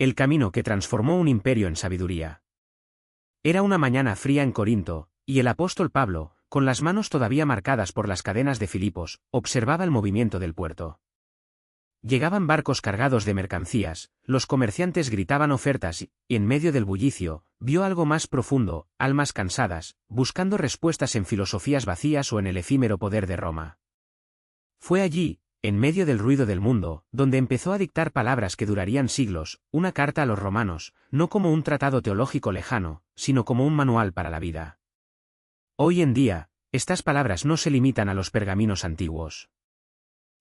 El camino que transformó un imperio en sabiduría. Era una mañana fría en Corinto, y el apóstol Pablo, con las manos todavía marcadas por las cadenas de Filipos, observaba el movimiento del puerto. Llegaban barcos cargados de mercancías, los comerciantes gritaban ofertas y, en medio del bullicio, vio algo más profundo, almas cansadas, buscando respuestas en filosofías vacías o en el efímero poder de Roma. Fue allí, en medio del ruido del mundo, donde empezó a dictar palabras que durarían siglos, una carta a los romanos, no como un tratado teológico lejano, sino como un manual para la vida. Hoy en día, estas palabras no se limitan a los pergaminos antiguos.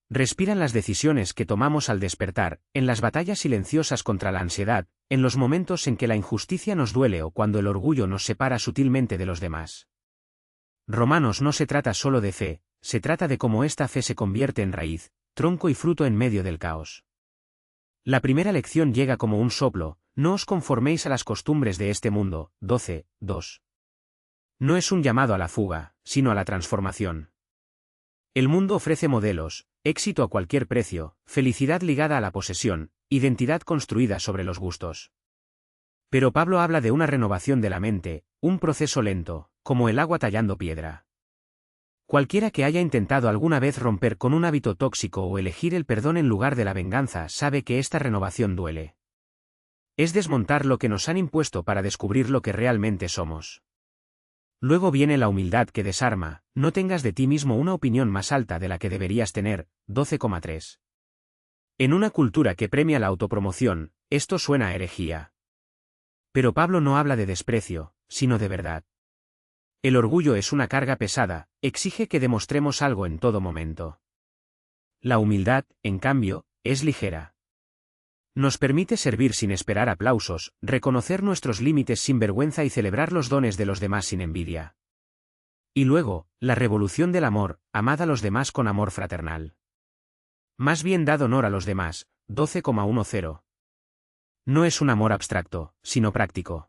Respiran las decisiones que tomamos al despertar, en las batallas silenciosas contra la ansiedad, en los momentos en que la injusticia nos duele o cuando el orgullo nos separa sutilmente de los demás. Romanos no se trata solo de fe, se trata de cómo esta fe se convierte en raíz, tronco y fruto en medio del caos. La primera lección llega como un soplo: no os conforméis a las costumbres de este mundo. 12:2. No es un llamado a la fuga, sino a la transformación. El mundo ofrece modelos, éxito a cualquier precio, felicidad ligada a la posesión, identidad construida sobre los gustos. Pero Pablo habla de una renovación de la mente, un proceso lento, como el agua tallando piedra. Cualquiera que haya intentado alguna vez romper con un hábito tóxico o elegir el perdón en lugar de la venganza sabe que esta renovación duele. Es desmontar lo que nos han impuesto para descubrir lo que realmente somos. Luego viene la humildad que desarma: no tengas de ti mismo una opinión más alta de la que deberías tener. 12,3. En una cultura que premia la autopromoción, esto suena a herejía. Pero Pablo no habla de desprecio, sino de verdad. El orgullo es una carga pesada, exige que demostremos algo en todo momento. La humildad, en cambio, es ligera. Nos permite servir sin esperar aplausos, reconocer nuestros límites sin vergüenza y celebrar los dones de los demás sin envidia. Y luego, la revolución del amor: amad a los demás con amor fraternal. Más bien dad honor a los demás. 12,10. No es un amor abstracto, sino práctico.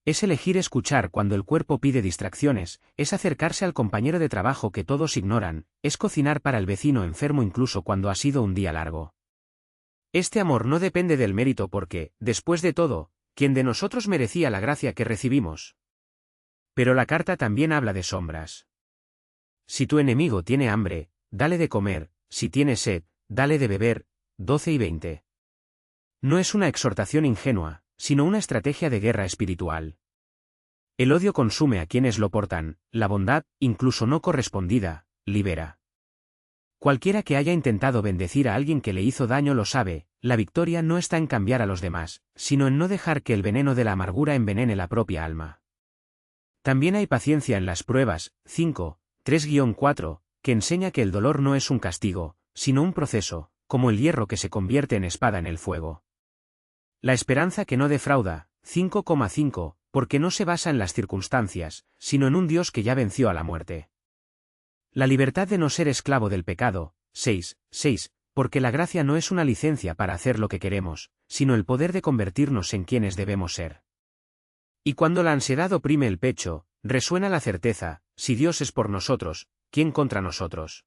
Es elegir escuchar cuando el cuerpo pide distracciones, es acercarse al compañero de trabajo que todos ignoran, es cocinar para el vecino enfermo incluso cuando ha sido un día largo. Este amor no depende del mérito porque, después de todo, ¿quién de nosotros merecía la gracia que recibimos? Pero la carta también habla de sombras. Si tu enemigo tiene hambre, dale de comer; si tiene sed, dale de beber. 12:20. No es una exhortación ingenua, sino una estrategia de guerra espiritual. El odio consume a quienes lo portan; la bondad, incluso no correspondida, libera. Cualquiera que haya intentado bendecir a alguien que le hizo daño lo sabe: la victoria no está en cambiar a los demás, sino en no dejar que el veneno de la amargura envenene la propia alma. También hay paciencia en las pruebas. 3-4, que enseña que el dolor no es un castigo, sino un proceso, como el hierro que se convierte en espada en el fuego. La esperanza que no defrauda. 5,5, porque no se basa en las circunstancias, sino en un Dios que ya venció a la muerte. La libertad de no ser esclavo del pecado. 6, porque la gracia no es una licencia para hacer lo que queremos, sino el poder de convertirnos en quienes debemos ser. Y cuando la ansiedad oprime el pecho, resuena la certeza: si Dios es por nosotros, ¿quién contra nosotros?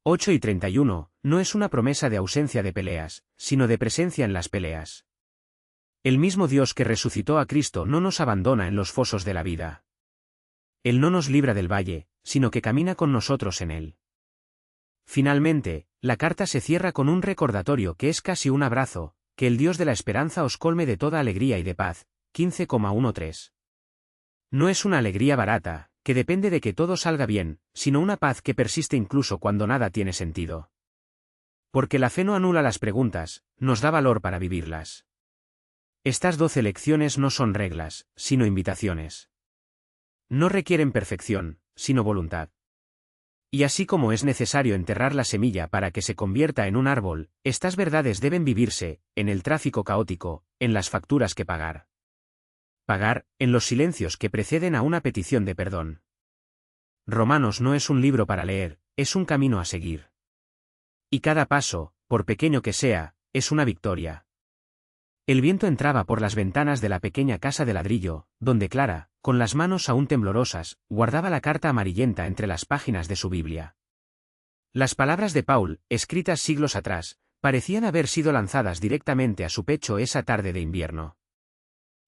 8:31, no es una promesa de ausencia de peleas, sino de presencia en las peleas. El mismo Dios que resucitó a Cristo no nos abandona en los fosos de la vida. Él no nos libra del valle, sino que camina con nosotros en él. Finalmente, la carta se cierra con un recordatorio que es casi un abrazo: que el Dios de la esperanza os colme de toda alegría y de paz. 15,13. No es una alegría barata, que depende de que todo salga bien, sino una paz que persiste incluso cuando nada tiene sentido. Porque la fe no anula las preguntas, nos da valor para vivirlas. Estas 12 lecciones no son reglas, sino invitaciones. No requieren perfección, sino voluntad. Y así como es necesario enterrar la semilla para que se convierta en un árbol, estas verdades deben vivirse, en el tráfico caótico, en las facturas que pagar. Pagar, en los silencios que preceden a una petición de perdón. Romanos no es un libro para leer, es un camino a seguir. Y cada paso, por pequeño que sea, es una victoria. El viento entraba por las ventanas de la pequeña casa de ladrillo, donde Clara, con las manos aún temblorosas, guardaba la carta amarillenta entre las páginas de su Biblia. Las palabras de Paul, escritas siglos atrás, parecían haber sido lanzadas directamente a su pecho esa tarde de invierno.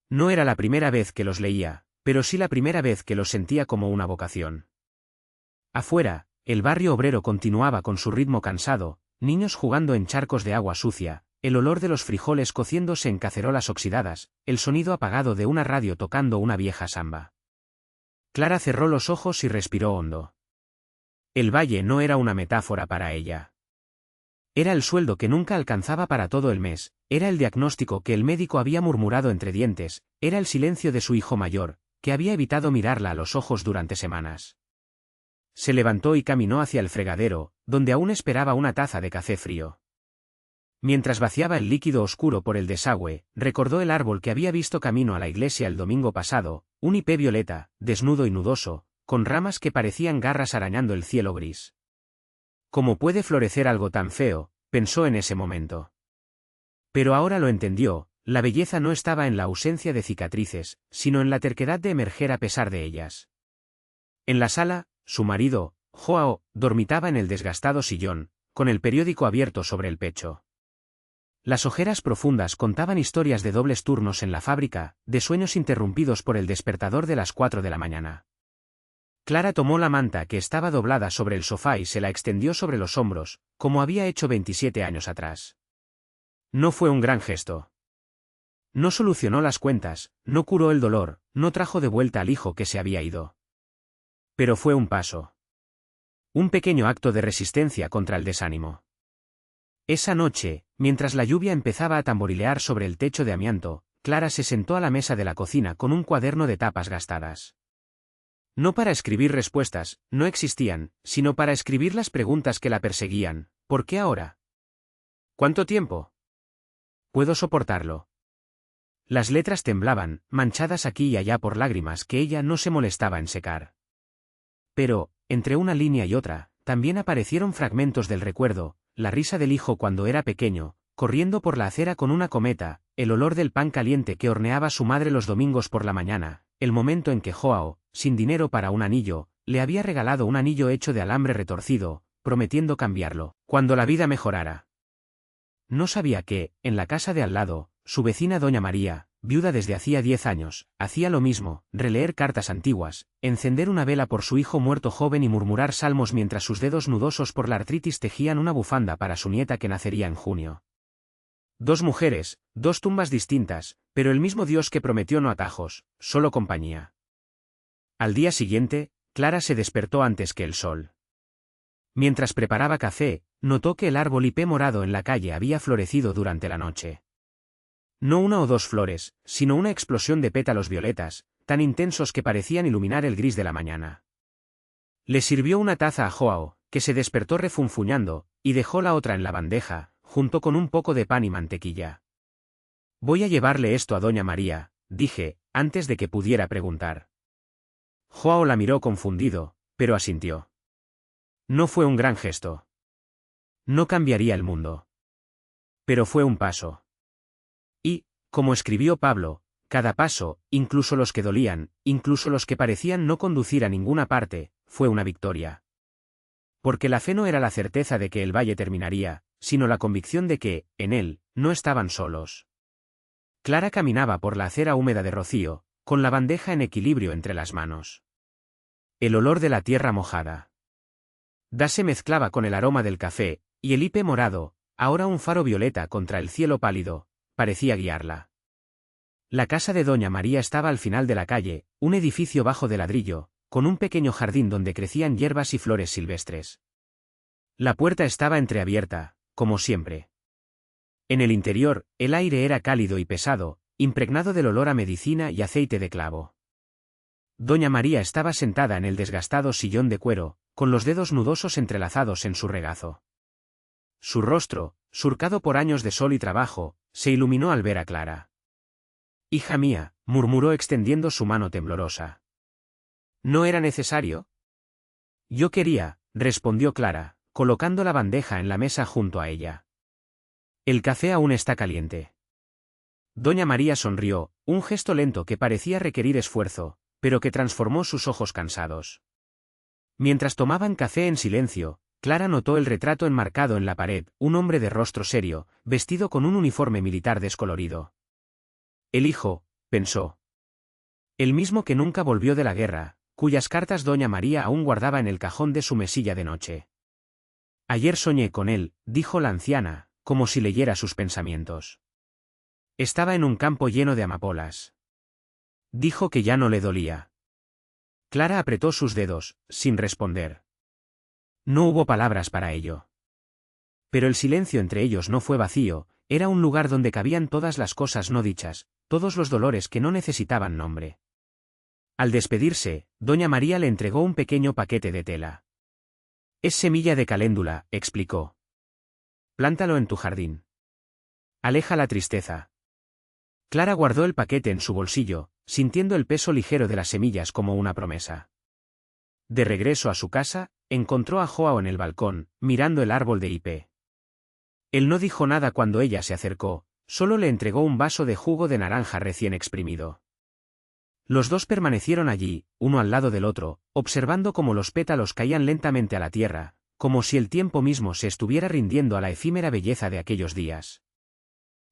No era la primera vez que los leía, pero sí la primera vez que los sentía como una vocación. Afuera, el barrio obrero continuaba con su ritmo cansado, niños jugando en charcos de agua sucia, el olor de los frijoles cociéndose en cacerolas oxidadas, el sonido apagado de una radio tocando una vieja samba. Clara cerró los ojos y respiró hondo. El valle no era una metáfora para ella. Era el sueldo que nunca alcanzaba para todo el mes, era el diagnóstico que el médico había murmurado entre dientes, era el silencio de su hijo mayor, que había evitado mirarla a los ojos durante semanas. Se levantó y caminó hacia el fregadero, donde aún esperaba una taza de café frío. Mientras vaciaba el líquido oscuro por el desagüe, recordó el árbol que había visto camino a la iglesia el domingo pasado, un hipé violeta, desnudo y nudoso, con ramas que parecían garras arañando el cielo gris. ¿Cómo puede florecer algo tan feo?, pensó en ese momento. Pero ahora lo entendió, la belleza no estaba en la ausencia de cicatrices, sino en la terquedad de emerger a pesar de ellas. En la sala, su marido, Joao, dormitaba en el desgastado sillón, con el periódico abierto sobre el pecho. Las ojeras profundas contaban historias de dobles turnos en la fábrica, de sueños interrumpidos por el despertador de las 4 de la mañana. Clara tomó la manta que estaba doblada sobre el sofá y se la extendió sobre los hombros, como había hecho 27 años atrás. No fue un gran gesto. No solucionó las cuentas, no curó el dolor, no trajo de vuelta al hijo que se había ido. Pero fue un paso. Un pequeño acto de resistencia contra el desánimo. Esa noche, mientras la lluvia empezaba a tamborilear sobre el techo de amianto, Clara se sentó a la mesa de la cocina con un cuaderno de tapas gastadas. No para escribir respuestas, no existían, sino para escribir las preguntas que la perseguían. ¿Por qué ahora? ¿Cuánto tiempo? ¿Puedo soportarlo? Las letras temblaban, manchadas aquí y allá por lágrimas que ella no se molestaba en secar. Pero, entre una línea y otra, también aparecieron fragmentos del recuerdo, la risa del hijo cuando era pequeño, corriendo por la acera con una cometa, el olor del pan caliente que horneaba su madre los domingos por la mañana, el momento en que Joao, sin dinero para un anillo, le había regalado un anillo hecho de alambre retorcido, prometiendo cambiarlo, cuando la vida mejorara. No sabía que, en la casa de al lado, su vecina doña María, viuda desde hacía 10 años, hacía lo mismo, releer cartas antiguas, encender una vela por su hijo muerto joven y murmurar salmos mientras sus dedos nudosos por la artritis tejían una bufanda para su nieta que nacería en junio. 2 mujeres, 2 tumbas distintas, pero el mismo Dios que prometió no atajos, solo compañía. Al día siguiente, Clara se despertó antes que el sol. Mientras preparaba café, notó que el árbol hipé morado en la calle había florecido durante la noche. No 1 o 2 flores, sino una explosión de pétalos violetas, tan intensos que parecían iluminar el gris de la mañana. Le sirvió una taza a Joao, que se despertó refunfuñando, y dejó la otra en la bandeja, junto con un poco de pan y mantequilla. Voy a llevarle esto a doña María, dije, antes de que pudiera preguntar. Joao la miró confundido, pero asintió. No fue un gran gesto. No cambiaría el mundo. Pero fue un paso. Y, como escribió Pablo, cada paso, incluso los que dolían, incluso los que parecían no conducir a ninguna parte, fue una victoria. Porque la fe no era la certeza de que el valle terminaría, sino la convicción de que, en él, no estaban solos. Clara caminaba por la acera húmeda de rocío, con la bandeja en equilibrio entre las manos. El olor de la tierra mojada. Se mezclaba con el aroma del café, y el hipé morado, ahora un faro violeta contra el cielo pálido, parecía guiarla. La casa de doña María estaba al final de la calle, un edificio bajo de ladrillo, con un pequeño jardín donde crecían hierbas y flores silvestres. La puerta estaba entreabierta, como siempre. En el interior, el aire era cálido y pesado, impregnado del olor a medicina y aceite de clavo. Doña María estaba sentada en el desgastado sillón de cuero, con los dedos nudosos entrelazados en su regazo. Su rostro, surcado por años de sol y trabajo, se iluminó al ver a Clara. «Hija mía», murmuró extendiendo su mano temblorosa. «¿No era necesario?» «Yo quería», respondió Clara, colocando la bandeja en la mesa junto a ella. «El café aún está caliente». Doña María sonrió, un gesto lento que parecía requerir esfuerzo, pero que transformó sus ojos cansados. Mientras tomaban café en silencio, Clara notó el retrato enmarcado en la pared, un hombre de rostro serio, vestido con un uniforme militar descolorido. El hijo, pensó. El mismo que nunca volvió de la guerra, cuyas cartas doña María aún guardaba en el cajón de su mesilla de noche. Ayer soñé con él, dijo la anciana, como si leyera sus pensamientos. Estaba en un campo lleno de amapolas. Dijo que ya no le dolía. Clara apretó sus dedos, sin responder. No hubo palabras para ello. Pero el silencio entre ellos no fue vacío, era un lugar donde cabían todas las cosas no dichas, todos los dolores que no necesitaban nombre. Al despedirse, doña María le entregó un pequeño paquete de tela. Es semilla de caléndula, explicó. Plántalo en tu jardín. Aleja la tristeza. Clara guardó el paquete en su bolsillo, sintiendo el peso ligero de las semillas como una promesa. De regreso a su casa, encontró a Joao en el balcón, mirando el árbol de hipé. Él no dijo nada cuando ella se acercó, solo le entregó un vaso de jugo de naranja recién exprimido. Los dos permanecieron allí, uno al lado del otro, observando cómo los pétalos caían lentamente a la tierra, como si el tiempo mismo se estuviera rindiendo a la efímera belleza de aquellos días.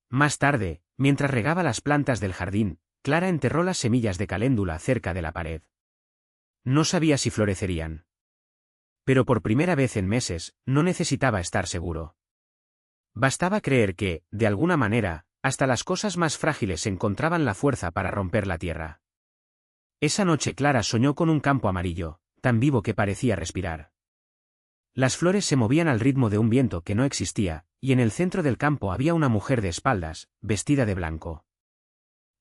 Más tarde, mientras regaba las plantas del jardín, Clara enterró las semillas de caléndula cerca de la pared. No sabía si florecerían. Pero por primera vez en meses, no necesitaba estar seguro. Bastaba creer que, de alguna manera, hasta las cosas más frágiles encontraban la fuerza para romper la tierra. Esa noche Clara soñó con un campo amarillo, tan vivo que parecía respirar. Las flores se movían al ritmo de un viento que no existía, y en el centro del campo había una mujer de espaldas, vestida de blanco.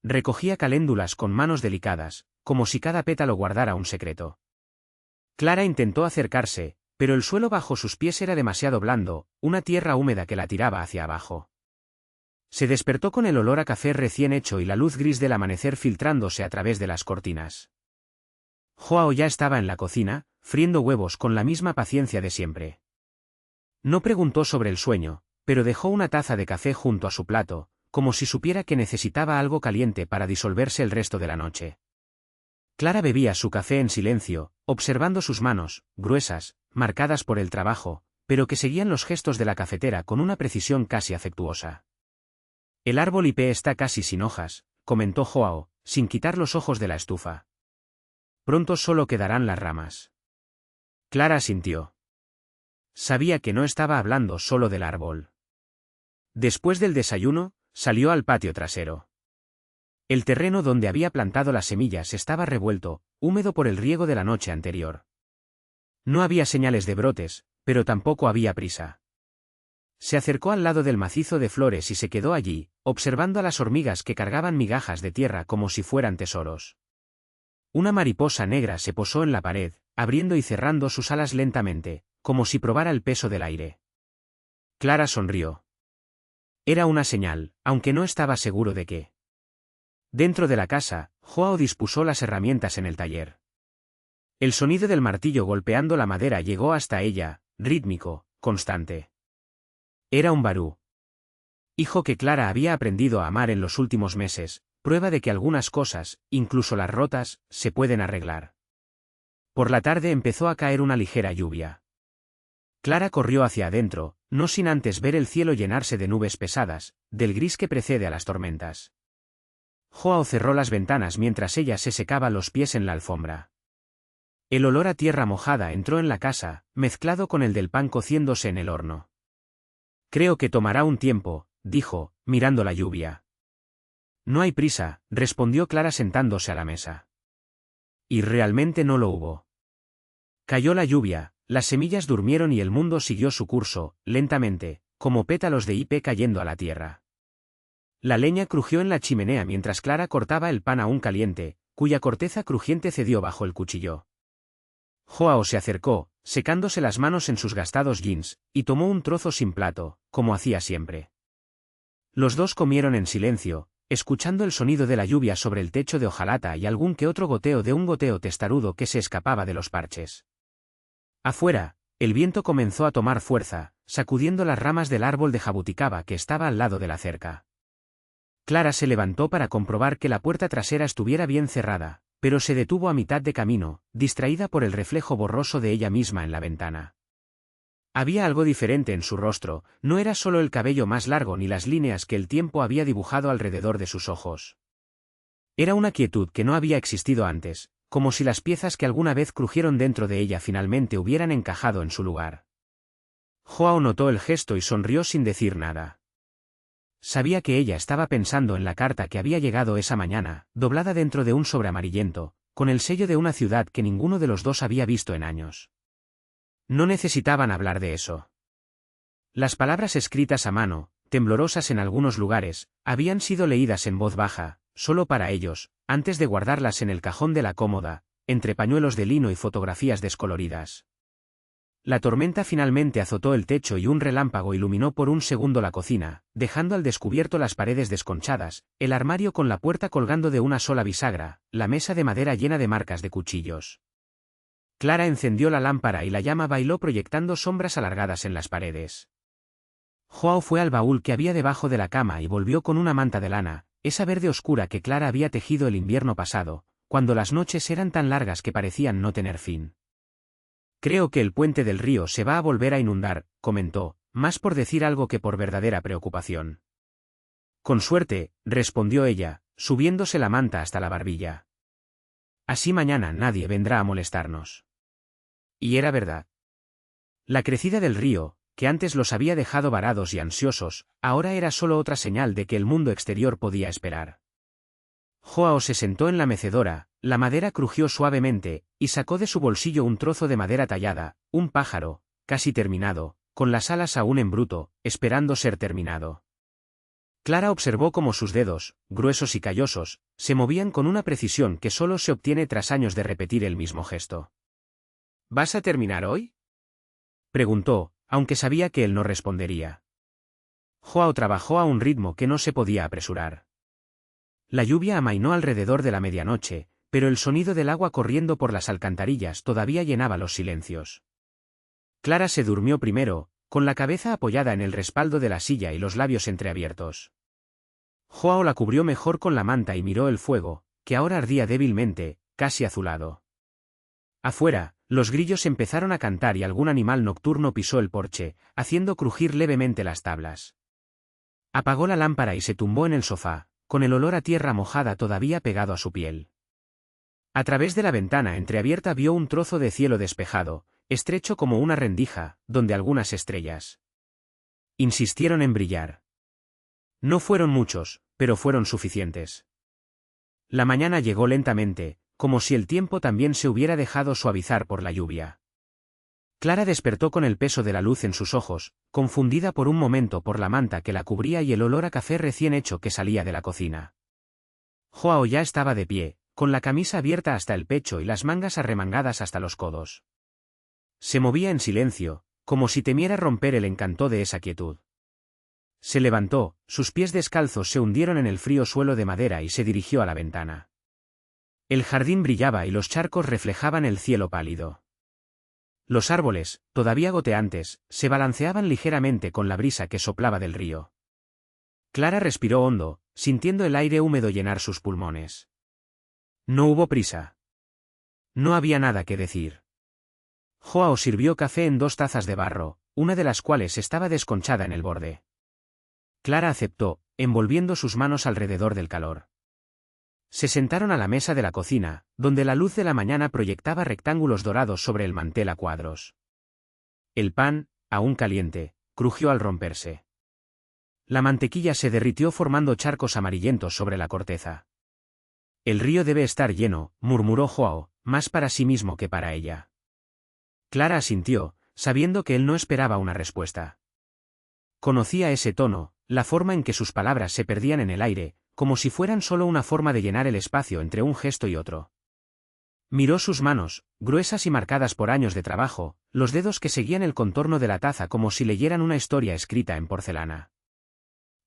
Recogía caléndulas con manos delicadas, como si cada pétalo guardara un secreto. Clara intentó acercarse, pero el suelo bajo sus pies era demasiado blando, una tierra húmeda que la tiraba hacia abajo. Se despertó con el olor a café recién hecho y la luz gris del amanecer filtrándose a través de las cortinas. Joao ya estaba en la cocina, friendo huevos con la misma paciencia de siempre. No preguntó sobre el sueño, pero dejó una taza de café junto a su plato, como si supiera que necesitaba algo caliente para disolverse el resto de la noche. Clara bebía su café en silencio, observando sus manos, gruesas, marcadas por el trabajo, pero que seguían los gestos de la cafetera con una precisión casi afectuosa. El árbol hipé está casi sin hojas, comentó Joao, sin quitar los ojos de la estufa. Pronto solo quedarán las ramas. Clara asintió. Sabía que no estaba hablando solo del árbol. Después del desayuno, salió al patio trasero. El terreno donde había plantado las semillas estaba revuelto, húmedo por el riego de la noche anterior. No había señales de brotes, pero tampoco había prisa. Se acercó al lado del macizo de flores y se quedó allí, observando a las hormigas que cargaban migajas de tierra como si fueran tesoros. Una mariposa negra se posó en la pared, abriendo y cerrando sus alas lentamente, como si probara el peso del aire. Clara sonrió. Era una señal, aunque no estaba seguro de qué. Dentro de la casa, Joao dispuso las herramientas en el taller. El sonido del martillo golpeando la madera llegó hasta ella, rítmico, constante. Era un barú. Hijo que Clara había aprendido a amar en los últimos meses, prueba de que algunas cosas, incluso las rotas, se pueden arreglar. Por la tarde empezó a caer una ligera lluvia. Clara corrió hacia adentro, no sin antes ver el cielo llenarse de nubes pesadas, del gris que precede a las tormentas. Joao cerró las ventanas mientras ella se secaba los pies en la alfombra. El olor a tierra mojada entró en la casa, mezclado con el del pan cociéndose en el horno. Creo que tomará un tiempo, dijo, mirando la lluvia. No hay prisa, respondió Clara sentándose a la mesa. Y realmente no lo hubo. Cayó la lluvia, las semillas durmieron y el mundo siguió su curso, lentamente, como pétalos de hipé cayendo a la tierra. La leña crujió en la chimenea mientras Clara cortaba el pan aún caliente, cuya corteza crujiente cedió bajo el cuchillo. Joao se acercó, secándose las manos en sus gastados jeans, y tomó un trozo sin plato, como hacía siempre. Los dos comieron en silencio, escuchando el sonido de la lluvia sobre el techo de hojalata y algún que otro goteo de un goteo testarudo que se escapaba de los parches. Afuera, el viento comenzó a tomar fuerza, sacudiendo las ramas del árbol de jabuticaba que estaba al lado de la cerca. Clara se levantó para comprobar que la puerta trasera estuviera bien cerrada, pero se detuvo a mitad de camino, distraída por el reflejo borroso de ella misma en la ventana. Había algo diferente en su rostro, no era solo el cabello más largo ni las líneas que el tiempo había dibujado alrededor de sus ojos. Era una quietud que no había existido antes, como si las piezas que alguna vez crujieron dentro de ella finalmente hubieran encajado en su lugar. Joao notó el gesto y sonrió sin decir nada. Sabía que ella estaba pensando en la carta que había llegado esa mañana, doblada dentro de un sobre amarillento, con el sello de una ciudad que ninguno de los dos había visto en años. No necesitaban hablar de eso. Las palabras escritas a mano, temblorosas en algunos lugares, habían sido leídas en voz baja, solo para ellos, antes de guardarlas en el cajón de la cómoda, entre pañuelos de lino y fotografías descoloridas. La tormenta finalmente azotó el techo y un relámpago iluminó por un segundo la cocina, dejando al descubierto las paredes desconchadas, el armario con la puerta colgando de una sola bisagra, la mesa de madera llena de marcas de cuchillos. Clara encendió la lámpara y la llama bailó proyectando sombras alargadas en las paredes. Joao fue al baúl que había debajo de la cama y volvió con una manta de lana, esa verde oscura que Clara había tejido el invierno pasado, cuando las noches eran tan largas que parecían no tener fin. Creo que el puente del río se va a volver a inundar, comentó, más por decir algo que por verdadera preocupación. Con suerte, respondió ella, subiéndose la manta hasta la barbilla. Así mañana nadie vendrá a molestarnos. Y era verdad. La crecida del río, que antes los había dejado varados y ansiosos, ahora era solo otra señal de que el mundo exterior podía esperar. Joao se sentó en la mecedora, la madera crujió suavemente, y sacó de su bolsillo un trozo de madera tallada, un pájaro, casi terminado, con las alas aún en bruto, esperando ser terminado. Clara observó cómo sus dedos, gruesos y callosos, se movían con una precisión que solo se obtiene tras años de repetir el mismo gesto. ¿Vas a terminar hoy?, preguntó, aunque sabía que él no respondería. Joao trabajó a un ritmo que no se podía apresurar. La lluvia amainó alrededor de la medianoche, pero el sonido del agua corriendo por las alcantarillas todavía llenaba los silencios. Clara se durmió primero, con la cabeza apoyada en el respaldo de la silla y los labios entreabiertos. Joao la cubrió mejor con la manta y miró el fuego, que ahora ardía débilmente, casi azulado. Afuera, los grillos empezaron a cantar y algún animal nocturno pisó el porche, haciendo crujir levemente las tablas. Apagó la lámpara y se tumbó en el sofá, con el olor a tierra mojada todavía pegado a su piel. A través de la ventana entreabierta vio un trozo de cielo despejado, estrecho como una rendija, donde algunas estrellas insistieron en brillar. No fueron muchos, pero fueron suficientes. La mañana llegó lentamente, como si el tiempo también se hubiera dejado suavizar por la lluvia. Clara despertó con el peso de la luz en sus ojos, confundida por un momento por la manta que la cubría y el olor a café recién hecho que salía de la cocina. Joao ya estaba de pie, con la camisa abierta hasta el pecho y las mangas arremangadas hasta los codos. Se movía en silencio, como si temiera romper el encanto de esa quietud. Se levantó, sus pies descalzos se hundieron en el frío suelo de madera y se dirigió a la ventana. El jardín brillaba y los charcos reflejaban el cielo pálido. Los árboles, todavía goteantes, se balanceaban ligeramente con la brisa que soplaba del río. Clara respiró hondo, sintiendo el aire húmedo llenar sus pulmones. No hubo prisa. No había nada que decir. Joao sirvió café en 2 tazas de barro, una de las cuales estaba desconchada en el borde. Clara aceptó, envolviendo sus manos alrededor del calor. Se sentaron a la mesa de la cocina, donde la luz de la mañana proyectaba rectángulos dorados sobre el mantel a cuadros. El pan, aún caliente, crujió al romperse. La mantequilla se derritió formando charcos amarillentos sobre la corteza. El río debe estar lleno, murmuró Joao, más para sí mismo que para ella. Clara asintió, sabiendo que él no esperaba una respuesta. Conocía ese tono, la forma en que sus palabras se perdían en el aire, como si fueran solo una forma de llenar el espacio entre un gesto y otro. Miró sus manos, gruesas y marcadas por años de trabajo, los dedos que seguían el contorno de la taza como si leyeran una historia escrita en porcelana.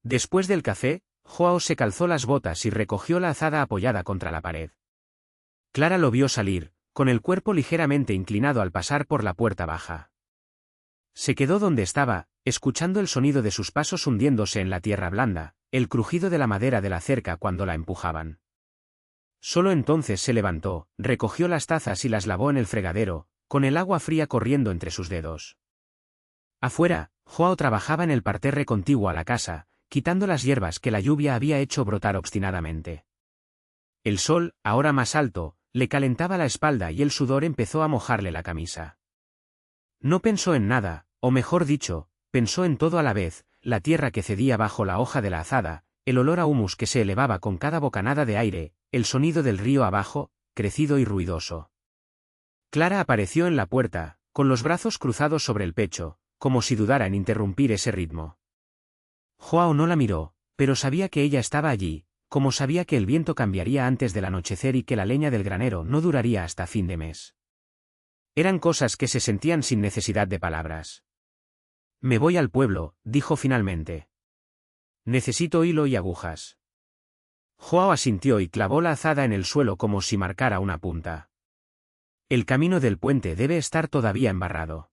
Después del café, Joao se calzó las botas y recogió la azada apoyada contra la pared. Clara lo vio salir, con el cuerpo ligeramente inclinado al pasar por la puerta baja. Se quedó donde estaba, escuchando el sonido de sus pasos hundiéndose en la tierra blanda, el crujido de la madera de la cerca cuando la empujaban. Solo entonces se levantó, recogió las tazas y las lavó en el fregadero, con el agua fría corriendo entre sus dedos. Afuera, Joao trabajaba en el parterre contiguo a la casa, quitando las hierbas que la lluvia había hecho brotar obstinadamente. El sol, ahora más alto, le calentaba la espalda y el sudor empezó a mojarle la camisa. No pensó en nada, o mejor dicho, pensó en todo a la vez, la tierra que cedía bajo la hoja de la azada, el olor a humus que se elevaba con cada bocanada de aire, el sonido del río abajo, crecido y ruidoso. Clara apareció en la puerta, con los brazos cruzados sobre el pecho, como si dudara en interrumpir ese ritmo. Joao no la miró, pero sabía que ella estaba allí, como sabía que el viento cambiaría antes del anochecer y que la leña del granero no duraría hasta fin de mes. Eran cosas que se sentían sin necesidad de palabras. Me voy al pueblo, dijo finalmente. Necesito hilo y agujas. Joao asintió y clavó la azada en el suelo como si marcara una punta. El camino del puente debe estar todavía embarrado.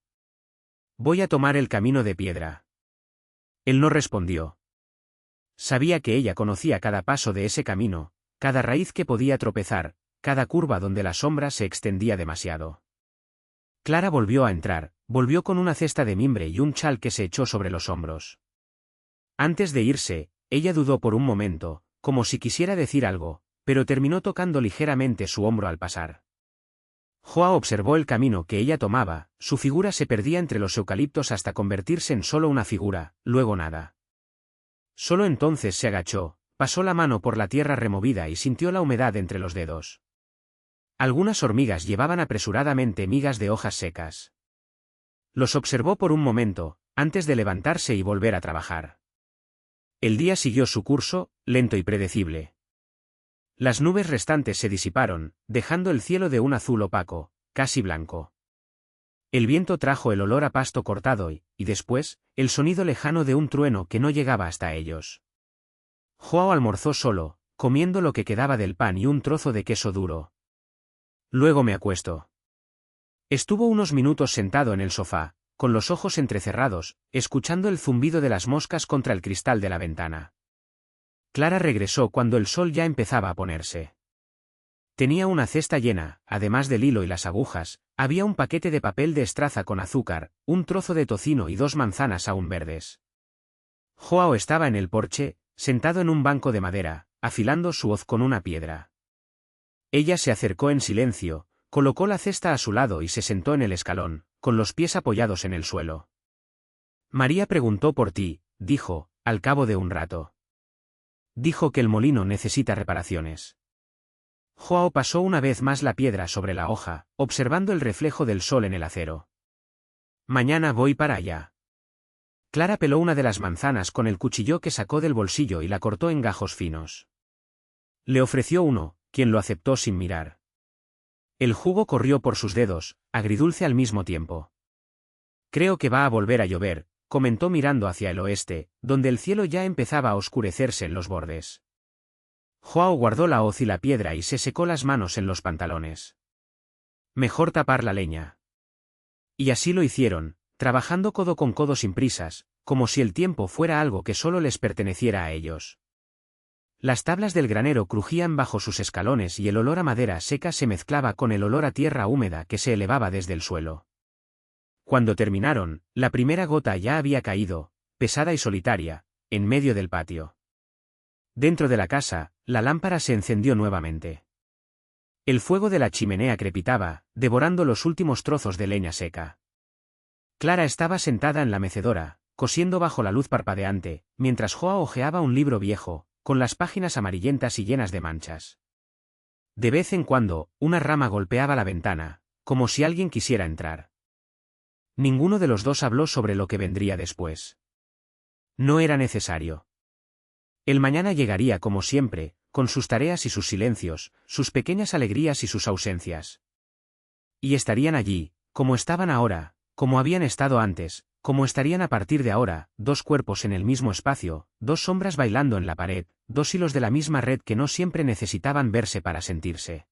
Voy a tomar el camino de piedra. Él no respondió. Sabía que ella conocía cada paso de ese camino, cada raíz que podía tropezar, cada curva donde la sombra se extendía demasiado. Clara volvió a entrar, volvió con una cesta de mimbre y un chal que se echó sobre los hombros. Antes de irse, ella dudó por un momento, como si quisiera decir algo, pero terminó tocando ligeramente su hombro al pasar. Joao observó el camino que ella tomaba, su figura se perdía entre los eucaliptos hasta convertirse en solo una figura, luego nada. Solo entonces se agachó, pasó la mano por la tierra removida y sintió la humedad entre los dedos. Algunas hormigas llevaban apresuradamente migas de hojas secas. Los observó por un momento, antes de levantarse y volver a trabajar. El día siguió su curso, lento y predecible. Las nubes restantes se disiparon, dejando el cielo de un azul opaco, casi blanco. El viento trajo el olor a pasto cortado y después, el sonido lejano de un trueno que no llegaba hasta ellos. Joao almorzó solo, comiendo lo que quedaba del pan y un trozo de queso duro. Luego me acuesto. Estuvo unos minutos sentado en el sofá, con los ojos entrecerrados, escuchando el zumbido de las moscas contra el cristal de la ventana. Clara regresó cuando el sol ya empezaba a ponerse. Tenía una cesta llena, además del hilo y las agujas, había un paquete de papel de estraza con azúcar, un trozo de tocino y 2 manzanas aún verdes. Joao estaba en el porche, sentado en un banco de madera, afilando su hoz con una piedra. Ella se acercó en silencio, colocó la cesta a su lado y se sentó en el escalón, con los pies apoyados en el suelo. María preguntó por ti, dijo, al cabo de un rato. Dijo que el molino necesita reparaciones. Joao pasó una vez más la piedra sobre la hoja, observando el reflejo del sol en el acero. Mañana voy para allá. Clara peló una de las manzanas con el cuchillo que sacó del bolsillo y la cortó en gajos finos. Le ofreció uno, quien lo aceptó sin mirar. El jugo corrió por sus dedos, agridulce al mismo tiempo. Creo que va a volver a llover, comentó mirando hacia el oeste, donde el cielo ya empezaba a oscurecerse en los bordes. Joao guardó la hoz y la piedra y se secó las manos en los pantalones. Mejor tapar la leña. Y así lo hicieron, trabajando codo con codo sin prisas, como si el tiempo fuera algo que solo les perteneciera a ellos. Las tablas del granero crujían bajo sus escalones y el olor a madera seca se mezclaba con el olor a tierra húmeda que se elevaba desde el suelo. Cuando terminaron, la primera gota ya había caído, pesada y solitaria, en medio del patio. Dentro de la casa, la lámpara se encendió nuevamente. El fuego de la chimenea crepitaba, devorando los últimos trozos de leña seca. Clara estaba sentada en la mecedora, cosiendo bajo la luz parpadeante, mientras Joao hojeaba un libro viejo, con las páginas amarillentas y llenas de manchas. De vez en cuando, una rama golpeaba la ventana, como si alguien quisiera entrar. Ninguno de los dos habló sobre lo que vendría después. No era necesario. El mañana llegaría como siempre, con sus tareas y sus silencios, sus pequeñas alegrías y sus ausencias. Y estarían allí, como estaban ahora, como habían estado antes, como estarían a partir de ahora, 2 cuerpos en el mismo espacio, 2 sombras bailando en la pared, 2 hilos de la misma red que no siempre necesitaban verse para sentirse.